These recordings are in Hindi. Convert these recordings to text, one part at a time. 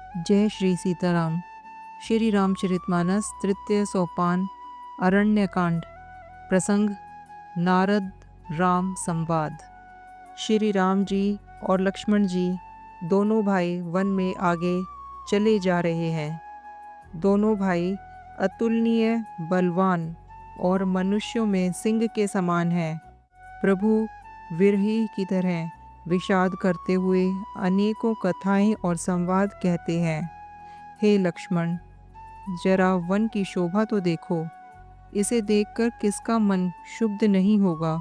जय श्री सीताराम। श्री रामचरितमानस तृतीय सोपान अरण्यकांड। प्रसंग नारद राम संवाद। श्री राम जी और लक्ष्मण जी दोनों भाई वन में आगे चले जा रहे हैं। दोनों भाई अतुलनीय बलवान और मनुष्यों में सिंह के समान हैं। प्रभु विरही की तरह विषाद करते हुए अनेकों कथाएं और संवाद कहते हैं। हे लक्ष्मण, जरा वन की शोभा तो देखो। इसे देखकर किसका मन शुद्ध नहीं होगा।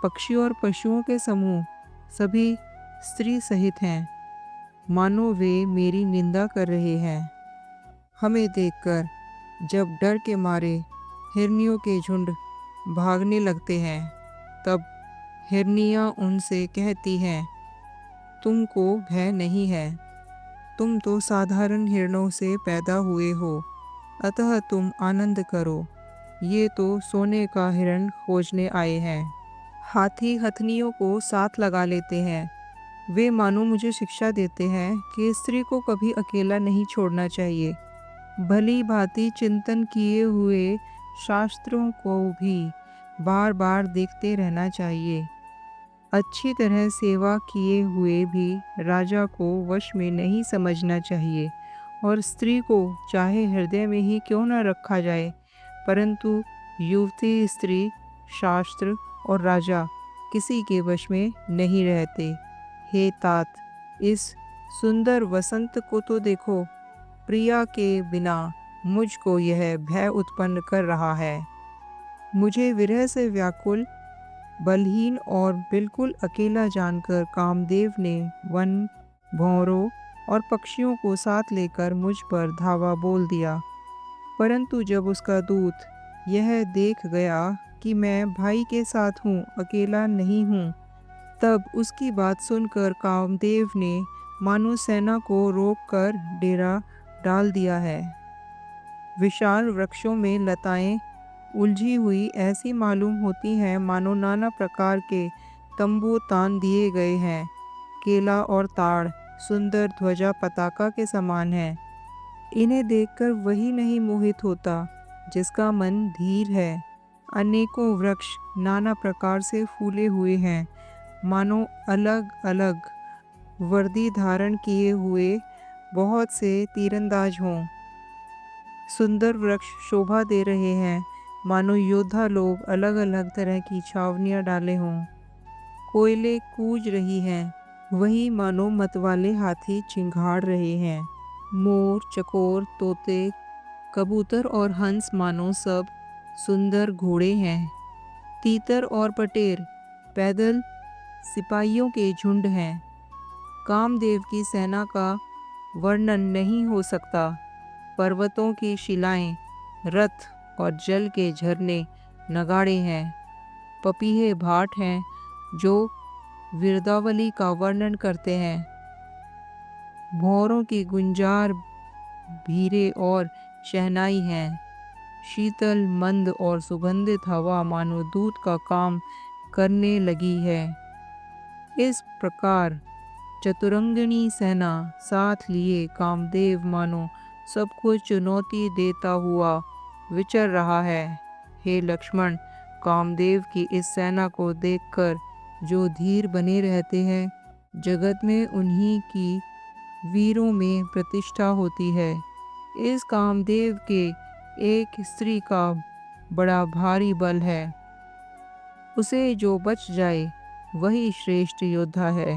पक्षियों और पशुओं के समूह सभी स्त्री सहित हैं, मानो वे मेरी निंदा कर रहे हैं। हमें देखकर जब डर के मारे हिरनियों के झुंड भागने लगते हैं, तब हिरनियाँ उनसे कहती हैं, तुमको भय नहीं है, तुम तो साधारण हिरणों से पैदा हुए हो, अतः तुम आनंद करो। ये तो सोने का हिरण खोजने आए हैं। हाथी हथनियों को साथ लगा लेते हैं। वे मानो मुझे शिक्षा देते हैं कि स्त्री को कभी अकेला नहीं छोड़ना चाहिए। भली भांति चिंतन किए हुए शास्त्रों को भी बार बार देखते रहना चाहिए। अच्छी तरह सेवा किए हुए भी राजा को वश में नहीं समझना चाहिए, और स्त्री को चाहे हृदय में ही क्यों न रखा जाए, परंतु युवती, स्त्री, शास्त्र और राजा किसी के वश में नहीं रहते। हे तात, इस सुंदर वसंत को तो देखो। प्रिया के बिना मुझको यह भय उत्पन्न कर रहा है। मुझे विरह से व्याकुल, बलहीन और बिल्कुल अकेला जानकर कामदेव ने वन, भौरों और पक्षियों को साथ लेकर मुझ पर धावा बोल दिया। परंतु जब उसका दूत यह देख गया कि मैं भाई के साथ हूँ, अकेला नहीं हूँ, तब उसकी बात सुनकर कामदेव ने मानो सेना को रोककर डेरा डाल दिया है। विशाल वृक्षों में लताएं उलझी हुई ऐसी मालूम होती हैं, मानो नाना प्रकार के तंबू तान दिए गए हैं। केला और ताड़ सुंदर ध्वजा पताका के समान है। इन्हें देखकर वही नहीं मोहित होता जिसका मन धीर है। अनेकों वृक्ष नाना प्रकार से फूले हुए हैं, मानो अलग अलग वर्दी धारण किए हुए बहुत से तीरंदाज हों। सुंदर वृक्ष शोभा दे रहे हैं, मानो योद्धा लोग अलग अलग तरह की छावनियाँ डाले हों। कोयले कूज रही हैं, वहीं मानो मतवाले हाथी चिंघाड़ रहे हैं। मोर, चकोर, तोते, कबूतर और हंस मानो सब सुंदर घोड़े हैं। तीतर और पटेर पैदल सिपाहियों के झुंड हैं। कामदेव की सेना का वर्णन नहीं हो सकता। पर्वतों की शिलाएं, रथ और जल के झरने नगाड़े हैं। पपीहे भाट हैं जो वीरदावली का वर्णन करते हैं। भौरों की गुंजार भीरे और शहनाई हैं। शीतल, मंद और सुगंधित हवा मानो दूत का काम करने लगी है। इस प्रकार चतुरंगिणी सेना साथ लिए कामदेव मानो सबको चुनौती देता हुआ विचर रहा है। हे लक्ष्मण, कामदेव की इस सेना को देखकर जो धीर बने रहते हैं, जगत में उन्हीं की वीरों में प्रतिष्ठा होती है। इस कामदेव के एक स्त्री का बड़ा भारी बल है। उसे जो बच जाए वही श्रेष्ठ योद्धा है।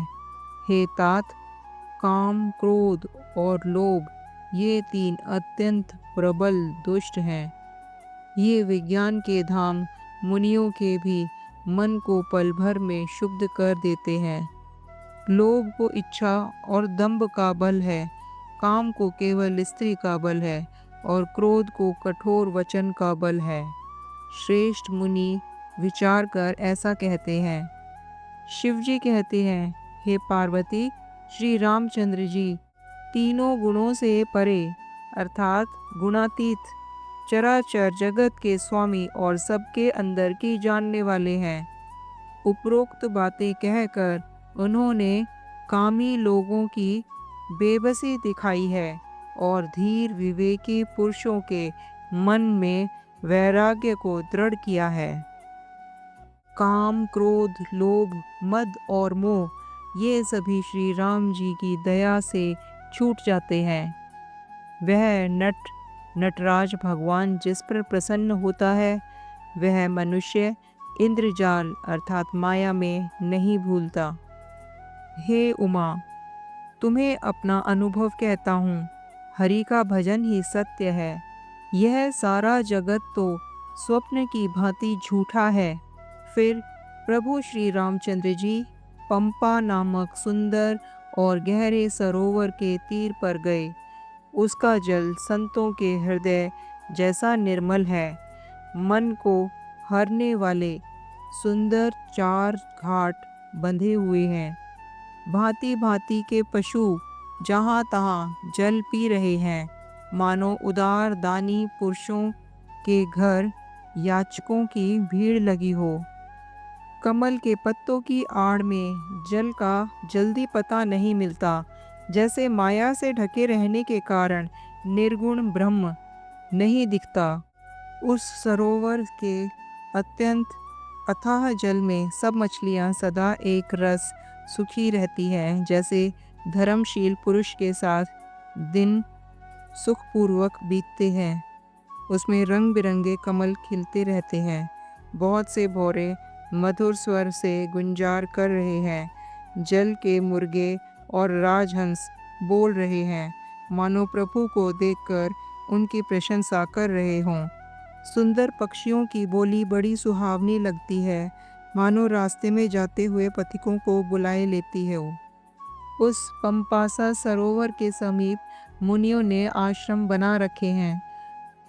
हे तात, काम, क्रोध और लोभ ये तीन अत्यंत प्रबल दुष्ट हैं। ये विज्ञान के धाम मुनियों के भी मन को पल भर में शुद्ध कर देते हैं। लोभ को इच्छा और दंभ का बल है, काम को केवल स्त्री का बल है, और क्रोध को कठोर वचन का बल है। श्रेष्ठ मुनि विचार कर ऐसा कहते हैं। शिवजी कहते हैं, हे पार्वती, श्री रामचंद्र जी तीनों गुणों से परे अर्थात गुणातीत चराचर जगत के स्वामी और सबके अंदर की जानने वाले हैं। उपरोक्त बातें कहकर उन्होंने कामी लोगों की बेबसी दिखाई है और धीर विवेकी पुरुषों के मन में वैराग्य को दृढ़ किया है। काम, क्रोध, लोभ, मद और मोह ये सभी श्री राम जी की दया से छूट जाते हैं। वह नटराज भगवान जिस पर प्रसन्न होता है, वह मनुष्य इंद्रजाल अर्थात माया में नहीं भूलता। हे उमा, तुम्हें अपना अनुभव कहता हूँ, हरि का भजन ही सत्य है। यह सारा जगत तो स्वप्न की भांति झूठा है। फिर प्रभु श्री रामचंद्र जी पंपा नामक सुंदर और गहरे सरोवर के तीर पर गए। उसका जल संतों के हृदय जैसा निर्मल है। मन को हरने वाले सुंदर 4 घाट बंधे हुए हैं। भांति भांति के पशु जहाँ तहाँ जल पी रहे हैं, मानो उदार दानी पुरुषों के घर याचकों की भीड़ लगी हो। कमल के पत्तों की आड़ में जल का जल्दी पता नहीं मिलता। जैसे माया से ढके रहने के कारण निर्गुण ब्रह्म नहीं दिखता, उस सरोवर के अत्यंत अथाह जल में सब मछलियां सदा एक रस सुखी रहती हैं। जैसे धर्मशील पुरुष के साथ दिन सुखपूर्वक बीतते हैं, उसमें रंग बिरंगे कमल खिलते रहते हैं। बहुत से भौरे मधुर स्वर से गुंजार कर रहे हैं। जल के मुर्गे और राजहंस बोल रहे हैं, मानो प्रभु को देखकर उनकी प्रशंसा कर रहे हों। सुंदर पक्षियों की बोली बड़ी सुहावनी लगती है, मानो रास्ते में जाते हुए पथिकों को बुलाए लेती है। उस पंपासा सरोवर के समीप मुनियों ने आश्रम बना रखे हैं।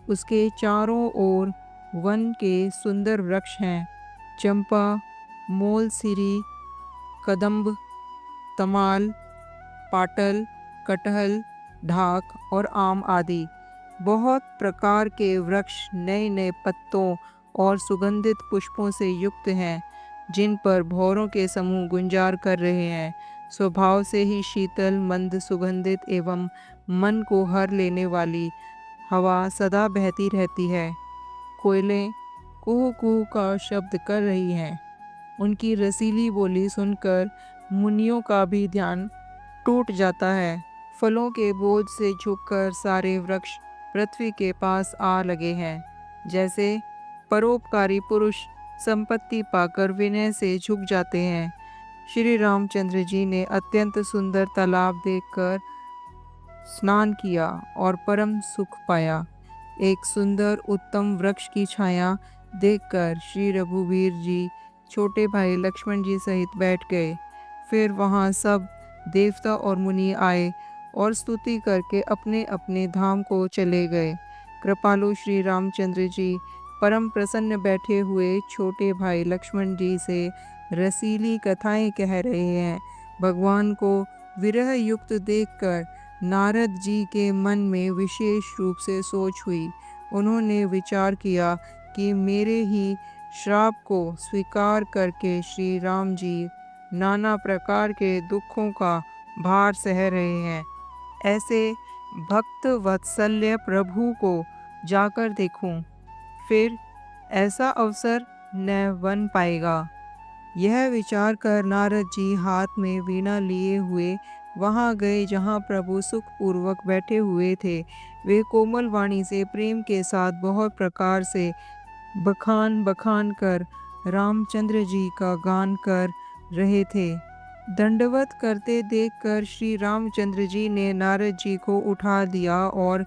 उसके चारों ओर वन के सुंदर वृक्ष हैं, चंपा, मोलसिरी, कदम्ब, तमाल, पाटल, कटहल, ढाक और आम आदि। बहुत प्रकार के वृक्ष नए नए पत्तों और सुगंधित पुष्पों से युक्त हैं, जिन पर भौरों के समूह गुंजार कर रहे हैं। स्वभाव से ही शीतल, मंद, सुगंधित एवं मन को हर लेने वाली हवा सदा बहती रहती है। कोयलें कुहू कुहू का शब्द कर रही हैं। उनकी रसीली बोली सुनकर मुनियों का भी ध्यान टूट जाता है। फलों के बोझ से झुककर सारे वृक्ष पृथ्वी के पास आ लगे हैं। जैसे परोपकारी पुरुष संपत्ति पाकर विनय से झुक जाते हैं। श्री रामचंद्र जी ने अत्यंत सुंदर तालाब देखकर स्नान किया और परम सुख पाया। एक सुंदर उत्तम वृक्ष की छाया देखकर श्री रघुवीर जी छोटे भाई लक्ष्मण जी सहित बैठ गए। फिर वहाँ सब देवता और मुनि आए और स्तुति करके अपने अपने धाम को चले गए। कृपालु श्री रामचंद्र जी परम प्रसन्न बैठे हुए छोटे भाई लक्ष्मण जी से रसीली कथाएं कह रहे हैं। भगवान को विरह युक्त देखकर नारद जी के मन में विशेष रूप से सोच हुई। उन्होंने विचार किया कि मेरे ही श्राप को स्वीकार करके श्री राम जी नाना प्रकार के दुखों का भार सह रहे हैं। ऐसे भक्त वत्सल्य प्रभु को जाकर देखूं, फिर ऐसा अवसर न बन पाएगा। यह विचार कर नारद जी हाथ में वीणा लिए हुए वहाँ गए जहाँ प्रभु सुखपूर्वक बैठे हुए थे। वे कोमल वाणी से प्रेम के साथ बहुत प्रकार से बखान बखान कर रामचंद्र जी का गान कर रहे थे। दंडवत करते देखकर श्री रामचंद्र जी ने नारद जी को उठा दिया और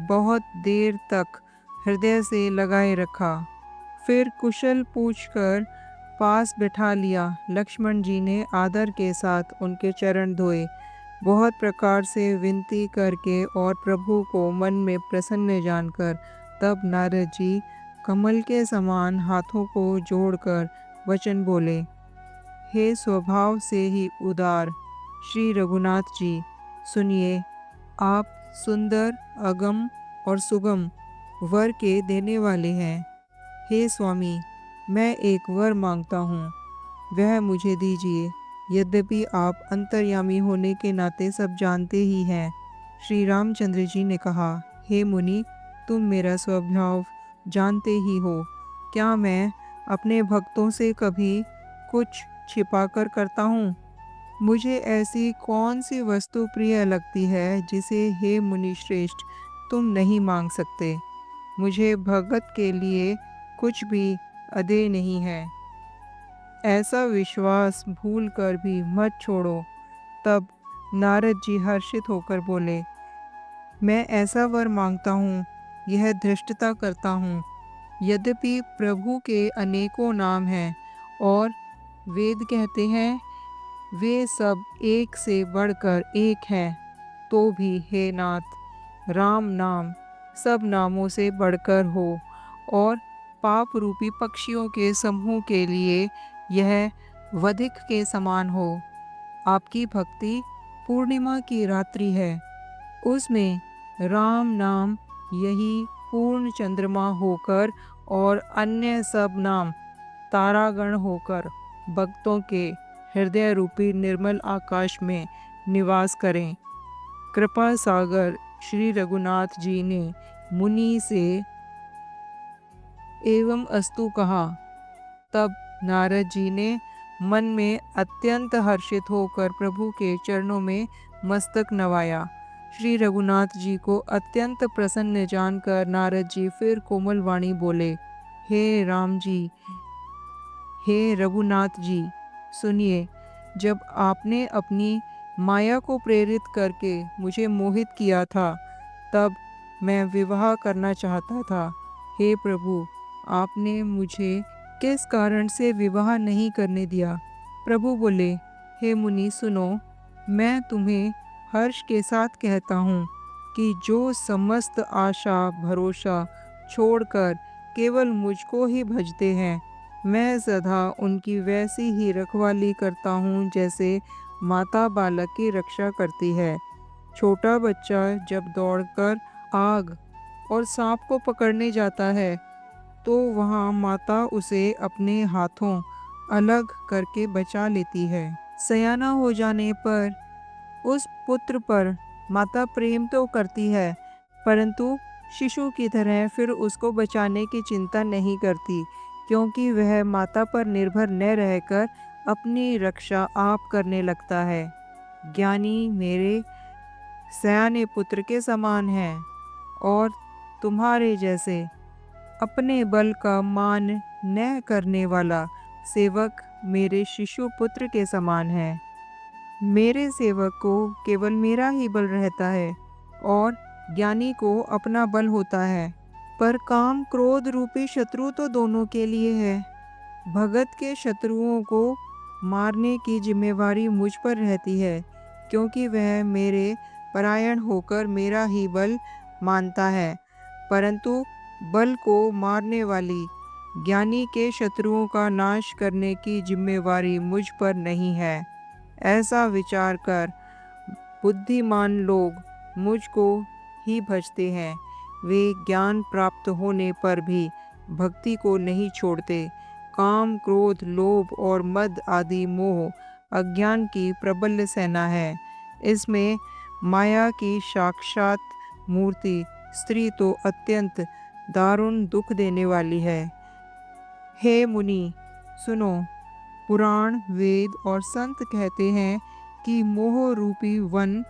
बहुत देर तक हृदय से लगाए रखा। फिर कुशल पूछकर पास बिठा लिया। लक्ष्मण जी ने आदर के साथ उनके चरण धोए, बहुत प्रकार से विनती करके और प्रभु को मन में प्रसन्न जानकर। तब नारद जी कमल के समान हाथों को जोड़कर वचन बोले, हे स्वभाव से ही उदार श्री रघुनाथ जी, सुनिए, आप सुंदर, अगम और सुगम वर के देने वाले हैं। हे स्वामी, मैं एक वर मांगता हूँ, वह मुझे दीजिए। यद्यपि आप अंतर्यामी होने के नाते सब जानते ही हैं। श्री रामचंद्र जी ने कहा, हे मुनि, तुम मेरा स्वभाव जानते ही हो। क्या मैं अपने भक्तों से कभी कुछ छिपाकर करता हूँ? मुझे ऐसी कौन सी वस्तु प्रिय लगती है जिसे हे मुनि श्रेष्ठ तुम नहीं मांग सकते। मुझे भगत के लिए कुछ भी अदेय नहीं है। ऐसा विश्वास भूल कर भी मत छोड़ो। तब नारद जी हर्षित होकर बोले, मैं ऐसा वर मांगता हूँ, यह धृष्टता करता हूँ। यद्यपि प्रभु के अनेकों नाम हैं और वेद कहते हैं वे सब एक से बढ़कर एक हैं, तो भी हे नाथ, राम नाम सब नामों से बढ़कर हो और पाप रूपी पक्षियों के समूह के लिए यह वधिक के समान हो। आपकी भक्ति पूर्णिमा की रात्रि है, उसमें राम नाम यही पूर्ण चंद्रमा होकर और अन्य सब नाम तारागण होकर भक्तों के हृदय रूपी निर्मल आकाश में निवास करें। कृपा सागर श्री रघुनाथ जी ने मुनि से एवं अस्तु कहा। तब नारद जी ने मन में अत्यंत हर्षित होकर प्रभु के चरणों में मस्तक नवाया। श्री रघुनाथ जी को अत्यंत प्रसन्न जानकर नारद जी फिर कोमल वाणी बोले, हे राम जी, हे रघुनाथ जी, सुनिए। जब आपने अपनी माया को प्रेरित करके मुझे मोहित किया था, तब मैं विवाह करना चाहता था। हे प्रभु, आपने मुझे किस कारण से विवाह नहीं करने दिया? प्रभु बोले, हे मुनि सुनो, मैं तुम्हें हर्ष के साथ कहता हूँ कि जो समस्त आशा भरोसा छोड़कर केवल मुझको ही भजते हैं, मैं सदा उनकी वैसी ही रखवाली करता हूँ जैसे माता बालक की रक्षा करती है। छोटा बच्चा जब दौड़कर आग और सांप को पकड़ने जाता है, तो वहाँ माता उसे अपने हाथों अलग करके बचा लेती है। सयाना हो जाने पर उस पुत्र पर माता प्रेम तो करती है, परंतु शिशु की तरह फिर उसको बचाने की चिंता नहीं करती, क्योंकि वह माता पर निर्भर न रहकर अपनी रक्षा आप करने लगता है। ज्ञानी मेरे सयाने पुत्र के समान है और तुम्हारे जैसे अपने बल का मान न करने वाला सेवक मेरे शिशु पुत्र के समान है। मेरे सेवक को केवल मेरा ही बल रहता है और ज्ञानी को अपना बल होता है, पर काम क्रोध रूपी शत्रु तो दोनों के लिए है। भगत के शत्रुओं को मारने की जिम्मेवारी मुझ पर रहती है, क्योंकि वह मेरे परायण होकर मेरा ही बल मानता है, परंतु बल को मारने वाली ज्ञानी के शत्रुओं का नाश करने की जिम्मेवारी मुझ पर नहीं है। ऐसा विचार कर बुद्धिमान लोग मुझको ही भजते हैं। वे ज्ञान प्राप्त होने पर भी भक्ति को नहीं छोड़ते। काम, क्रोध, लोभ और मद आदि मोह अज्ञान की प्रबल सेना है। इसमें माया की साक्षात मूर्ति स्त्री तो अत्यंत दारुण दुख देने वाली है। हे मुनि सुनो, पुराण, वेद और संत कहते हैं कि मोह रूपी वन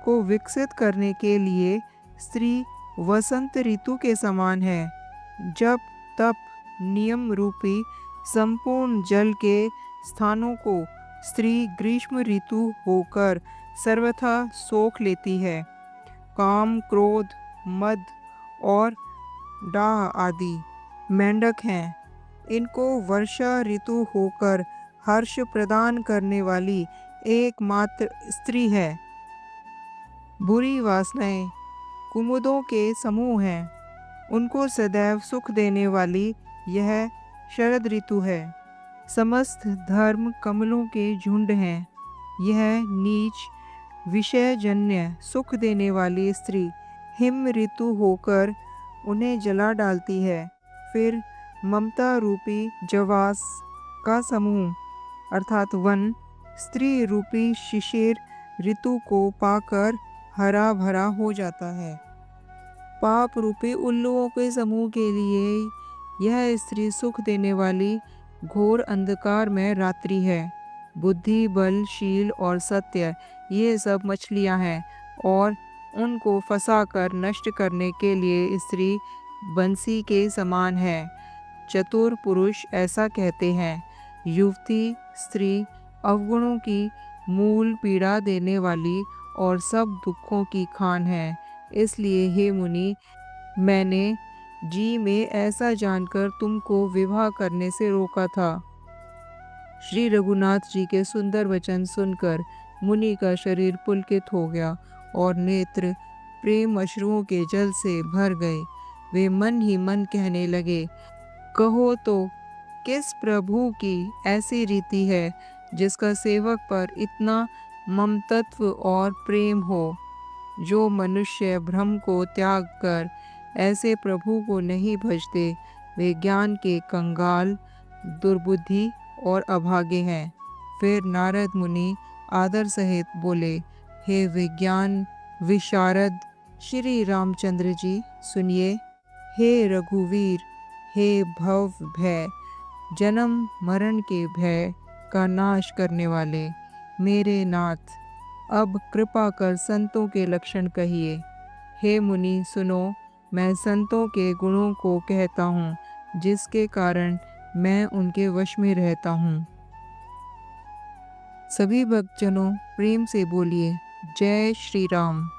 को विकसित करने के लिए स्त्री वसंत ऋतु के समान है। जब तप नियम रूपी संपूर्ण जल के स्थानों को स्त्री ग्रीष्म ऋतु होकर सर्वथा सोख लेती है। काम, क्रोध, मद और डाह आदि मेंढक हैं। इनको वर्षा ऋतु होकर हर्ष प्रदान करने वाली एकमात्र स्त्री है। बुरी वासनाएं कुमुदों के समूह हैं। उनको सदैव सुख देने वाली यह शरद ऋतु है। समस्त धर्म कमलों के झुंड हैं। यह नीच विषयजन्य सुख देने वाली स्त्री हिम ऋतु होकर उन्हें जला डालती है। फिर ममता रूपी जवास का समूह अर्थात वन स्त्री रूपी शिशिर ऋतु को पाकर हरा भरा हो जाता है। पाप रूपी उल्लुओं के समूह के लिए यह स्त्री सुख देने वाली घोर अंधकार में रात्रि है। बुद्धि, बल, शील और सत्य ये सब मछलियां हैं और उनको फंसाकर नष्ट करने के लिए स्त्री बंसी के समान है। चतुर पुरुष ऐसा कहते हैं। युवती स्त्री अवगुणों की मूल पीड़ा देने वाली और सब दुखों की खान है। इसलिए हे मुनि, मैंने जी में ऐसा जानकर तुमको विवाह करने से रोका था। श्री रघुनाथ जी के सुंदर वचन सुनकर मुनि का शरीर पुलकित हो गया और नेत्र प्रेम अश्रुओं के जल से भर गए। वे मन ही मन कहने लगे, कहो तो किस प्रभु की ऐसी रीति है जिसका सेवक पर इतना ममतत्व और प्रेम हो, जो मनुष्य भ्रम को त्याग कर ऐसे प्रभु को नहीं भजते, वे ज्ञान के कंगाल, दुर्बुद्धि और अभागे हैं। फिर नारद मुनि आदर सहित बोले, हे विज्ञान विशारद श्री रामचंद्र जी, सुनिए। हे रघुवीर, हे भव भय, जन्म मरण के भय का नाश करने वाले मेरे नाथ, अब कृपा कर संतों के लक्षण कहिए। हे मुनि सुनो, मैं संतों के गुणों को कहता हूँ, जिसके कारण मैं उनके वश में रहता हूँ। सभी भक्तजनों प्रेम से बोलिए, जय श्री राम।